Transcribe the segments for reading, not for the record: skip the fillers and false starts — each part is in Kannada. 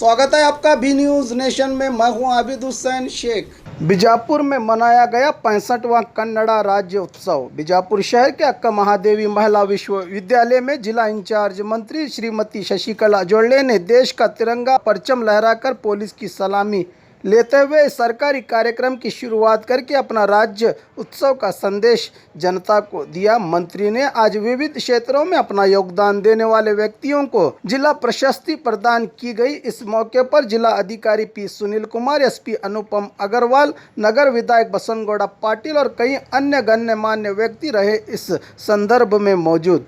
स्वागत है आपका बी न्यूज़ नेशन में। मैं हूं आबिद हुसैन शेख। बीजापुर में मनाया गया 65वां कन्नड़ा राज्य उत्सव। बीजापुर शहर के अक्का महादेवी महिला विश्वविद्यालय में जिला इंचार्ज मंत्री श्रीमती शशिकला जोड़ले ने देश का तिरंगा परचम लहराकर पुलिस की सलामी लेते हुए सरकारी कार्यक्रम की शुरुआत करके अपना राज्य उत्सव का संदेश जनता को दिया। मंत्री ने आज विविध क्षेत्रों में अपना योगदान देने वाले व्यक्तियों को जिला प्रशस्ति प्रदान की गई। इस मौके पर जिला अधिकारी पी सुनील कुमार, एसपी अनुपम अग्रवाल, नगर विधायक बसनगौड़ा पाटिल और कई अन्य गण्यमान्य व्यक्ति रहे इस संदर्भ में मौजूद।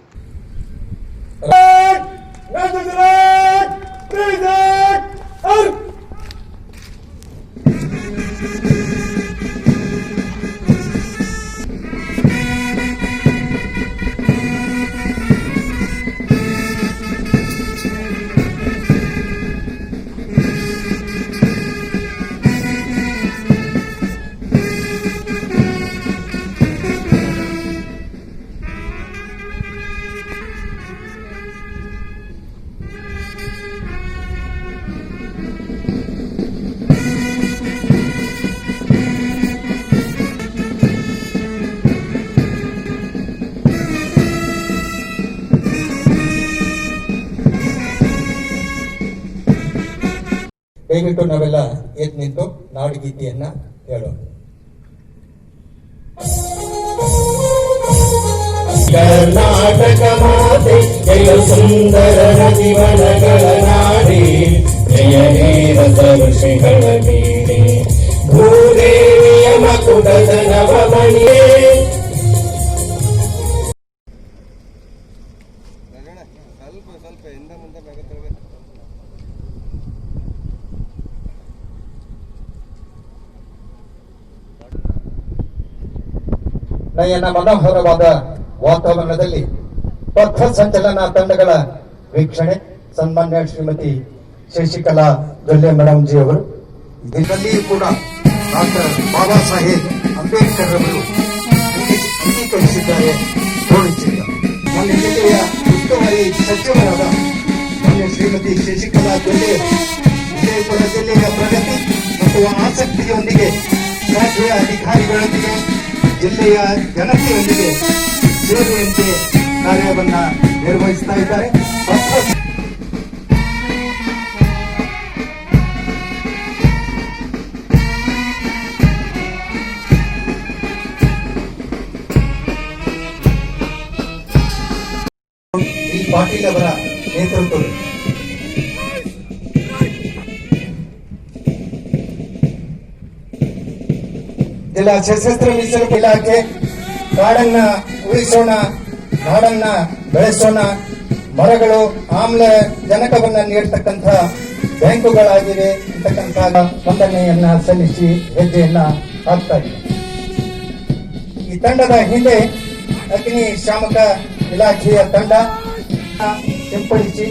ದಯವಿಟ್ಟು ನಾವೆಲ್ಲ ಎದ್ದು ನಿಂತು ನಾಡಗೀತೆಯನ್ನ ಹೇಳೋಣ. ಕರ್ನಾಟಕ ಮಾತೆ ಜಯ ಸುಂದರ ಜೀವನಗಳ ನಾಡಿ, ಜಯ ವೀರ ಋಷಿಗಳ ನೀಡಿ, ಭೂದೇವಿಯ ಮಕುಟದ ನವಮಣಿಯೇ. ಸ್ವಲ್ಪ ಹಿಂದ ಮುಂದೆ ಬೇಗ ನಯನ ಮನೋಹರವಾದ ವಾತಾವರಣದಲ್ಲಿ ಪಥ ಸಂಚಲನ ತಂಡಗಳ ವೀಕ್ಷಣೆ ಸನ್ಮಾನ್ಯ ಶ್ರೀಮತಿ ಶಶಿಕಲಾ ಜೊಲ್ಲೆ ಮೇಡಮ್ ಜಿ ಅವರು. ಇದರಲ್ಲಿಯೂ ಕೂಡ ಡಾಕ್ಟರ್ ಬಾಬಾ ಸಾಹೇಬ್ ಅಂಬೇಡ್ಕರ್ ಅವರು ಅಂಗೀಕರಿಸಿದ್ದಾರೆ. ನಮ್ಮ ಜಿಲ್ಲೆಯ ಉಸ್ತುವಾರಿ ಸಚಿವರಾದ ಮಾನ್ಯ ಶ್ರೀಮತಿ ಶಶಿಕಲಾ ಜೊಲ್ಲೆ ವಿಜಯಪುರ ಜಿಲ್ಲೆಯ ಪ್ರಗತಿ ಮತ್ತು ಆಸಕ್ತಿಯೊಂದಿಗೆ ರಾಜ್ಯ ಅಧಿಕಾರಿಗಳೊಂದಿಗೆ ಜಿಲ್ಲೆಯ ಜನತೆಯೊಂದಿಗೆ ಸೇರುವಂತೆ ಕಾರ್ಯವನ್ನ ನಿರ್ವಹಿಸ್ತಾ ಇದ್ದಾರೆ. ಈ ಪಾಟೀಲ್ ಅವರ ನೇತೃತ್ವದಲ್ಲಿ ಜಿಲ್ಲಾ ಸಶಸ್ತ್ರ ಮೀಸಲು ಇಲಾಖೆ ಕಾಡನ್ನ ಉಳಿಸೋಣ, ನಾಡನ್ನ ಬೆಳೆಸೋಣ, ಮರಗಳು ಆಮ್ಲಜನಕವನ್ನ ನೀಡತಕ್ಕಂಥ ಬ್ಯಾಂಕುಗಳಾಗಿವೆ ಅಂತಕ್ಕಂಥ ವಂದನೆಯನ್ನ ಸಲ್ಲಿಸಿ ಹೆಜ್ಜೆಯನ್ನ ಹಾಕ್ತಾ ಇದೆ. ಈ ತಂಡದ ಹಿಂದೆ ಅಗ್ನಿಶಾಮಕ ಇಲಾಖೆಯ ತಂಡ ಸಿಂಪಡಿಸಿ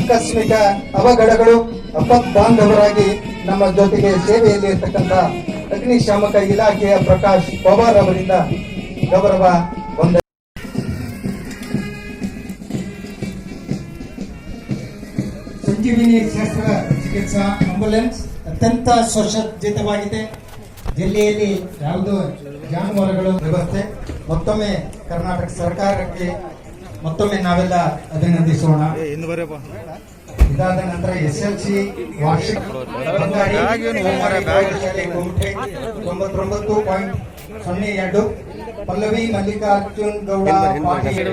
ಆಕಸ್ಮಿಕ ಅವಘಡಗಳು ಅಪತ್ ಬಾಂಧವರಾಗಿ ನಮ್ಮ ಜೊತೆಗೆ ಸೇವೆಯಲ್ಲಿ ಇರತಕ್ಕಂಥ ಅಗ್ನಿಶಾಮಕ ಇಲಾಖೆಯ ಪ್ರಕಾಶ್ ಪವಾರ್ ಅವರಿಂದ ಗೌರವ ವಂದನೆ. ಸಂಜೀವಿನಿ ಶಸ್ತ್ರ ಚಿಕಿತ್ಸಾ ಆಂಬ್ಯುಲೆನ್ಸ್ ಅತ್ಯಂತ ಸುಸಜ್ಜಿತವಾಗಿದೆ. ಜಿಲ್ಲೆಯಲ್ಲಿ ಯಾವುದೋ ಜಾನುವಾರುಗಳು ವ್ಯವಸ್ಥೆ. ಮತ್ತೊಮ್ಮೆ ಕರ್ನಾಟಕ ಸರ್ಕಾರಕ್ಕೆ ಮತ್ತೊಮ್ಮೆ ನಾವೆಲ್ಲ ಅಭಿನಂದಿಸೋಣ. ಇದಾದ ನಂತರ SLC ವಾರ್ಷಿಕ 99.02 ಪಲ್ಲವಿ ಮಲ್ಲಿಕಾರ್ಜುನ್ ಗೌಡ ಪಾಟೀಲ್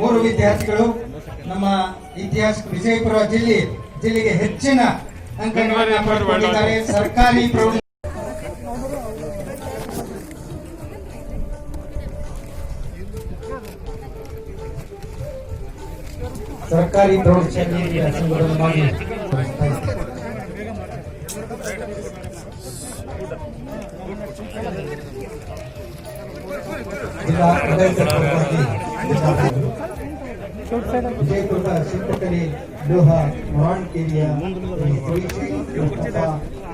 ಮೂರು ವಿದ್ಯಾರ್ಥಿಗಳು ನಮ್ಮ ಇತಿಹಾಸ ವಿಜಯಪುರ ಜಿಲ್ಲೆಗೆ ಹೆಚ್ಚಿನ ಅಂಕಗಳನ್ನು ಪಡೆದುಕೊಂಡಿದ್ದಾರೆ. ಸರ್ಕಾರಿ ಪ್ರೌಢಶಾಲೆಯ ಸಂಘಟನೆ ಜಿಲ್ಲಾ ವಿಜಯಪುರದ ಶಿಲ್ಪಕಲೆ ಲೋಹ ಮಹಾನ್ಕೇರಿಯ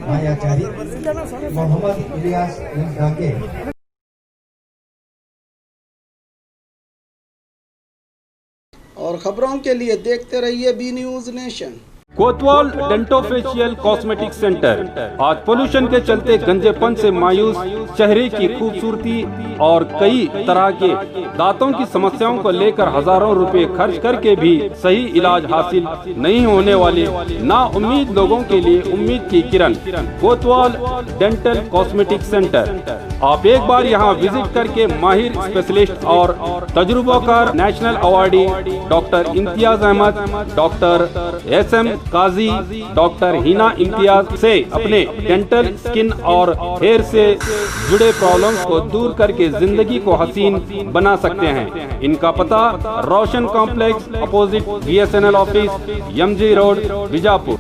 ಮಾಯಾಚಾರಿ ಮೊಹಮ್ಮದ್ ಇಲಿಯಾಸ್ ढाके। और खबरों के लिए देखते रहिए बी न्यूज़ नेशन। कोतवाल डेंटोफेशियल कॉस्मेटिक सेंटर आज पोल्यूशन के चलते गंजेपन से मायूस चेहरे की खूबसूरती और कई तरह के दांतों की समस्याओं को लेकर हजारों रुपए खर्च करके भी सही इलाज हासिल नहीं होने वाले ना उम्मीद लोगों के लिए उम्मीद की किरण कोतवाल डेंटल कॉस्मेटिक सेंटर। आप एक बार यहां विजिट करके माहिर स्पेशलिस्ट और तजुर्बाकार national awardee doctor Imtiaz Ahmed, doctor SM Kazi, doctor Hina Imtiaz से अपने डेंटल, स्किन और हेयर से जुड़े प्रॉब्लम्स को दूर करके जिंदगी को हसीन बना सकते हैं। इनका पता Roshan complex opposite BSNL office, MG road, Bijapur.